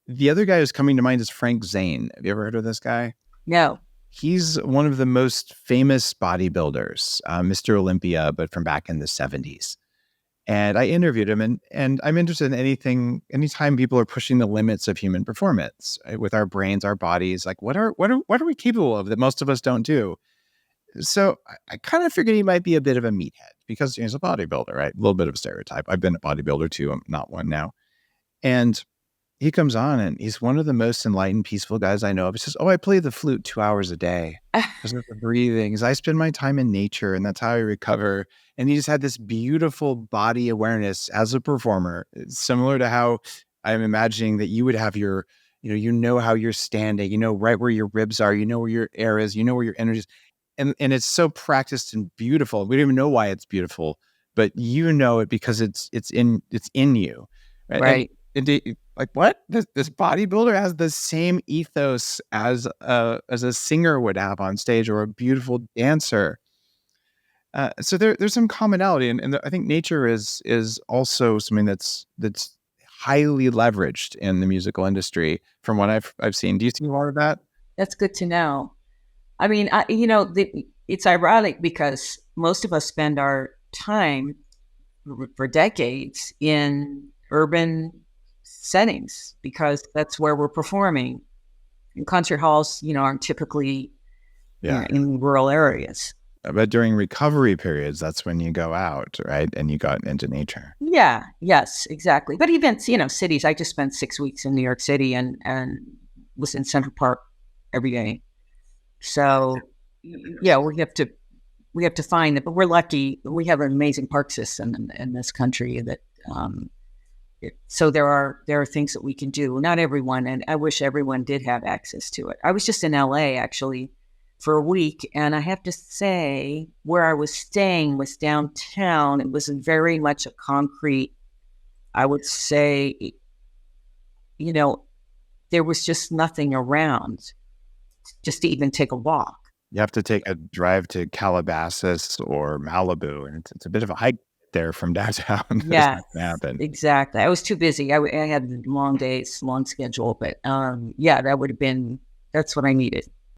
The other guy who's coming to mind is Frank Zane. Have you ever heard of this guy? No. He's one of the most famous bodybuilders, Mr. Olympia, but from back in the 70s. And I interviewed him, and I'm interested in anytime people are pushing the limits of human performance, right, with our brains, our bodies, like what are we capable of that most of us don't do? So I kind of figured he might be a bit of a meathead because he's a bodybuilder, right? A little bit of a stereotype. I've been a bodybuilder too. I'm not one now. And he comes on and he's one of the most enlightened, peaceful guys I know of. He says, "Oh, I play the flute 2 hours a day because of the breathing. I spend my time in nature and that's how I recover." And he just had this beautiful body awareness as a performer, similar to how I'm imagining that you would have your, you know how you're standing, you know right where your ribs are, you know where your air is, you know where your energy is. And it's so practiced and beautiful. We don't even know why it's beautiful, but you know it because it's in you. Right. Right. And like what? This bodybuilder has the same ethos as a singer would have on stage, or a beautiful dancer. So there's some commonality, and I think nature is also something that's highly leveraged in the musical industry from what I've seen. Do you see a lot of that? That's good to know. I mean, it's ironic because most of us spend our time for decades in urban settings because that's where we're performing. And concert halls, aren't typically in rural areas. But during recovery periods, that's when you go out, right? And you got into nature. Yeah, yes, exactly. But even, cities, I just spent 6 weeks in New York City and was in Central Park every day. So, yeah, we have to find it, but we're lucky. We have an amazing park system in this country that, so there are things that we can do. Not everyone, and I wish everyone did have access to it. I was just in LA actually for a week, and I have to say where I was staying was downtown. It was very much a concrete, I would say, there was just nothing around just to even take a walk. You have to take a drive to Calabasas or Malibu, and it's a bit of a hike there from downtown. Yeah, exactly. I was too busy. I had long days, long schedule, but that would have been, that's what I needed.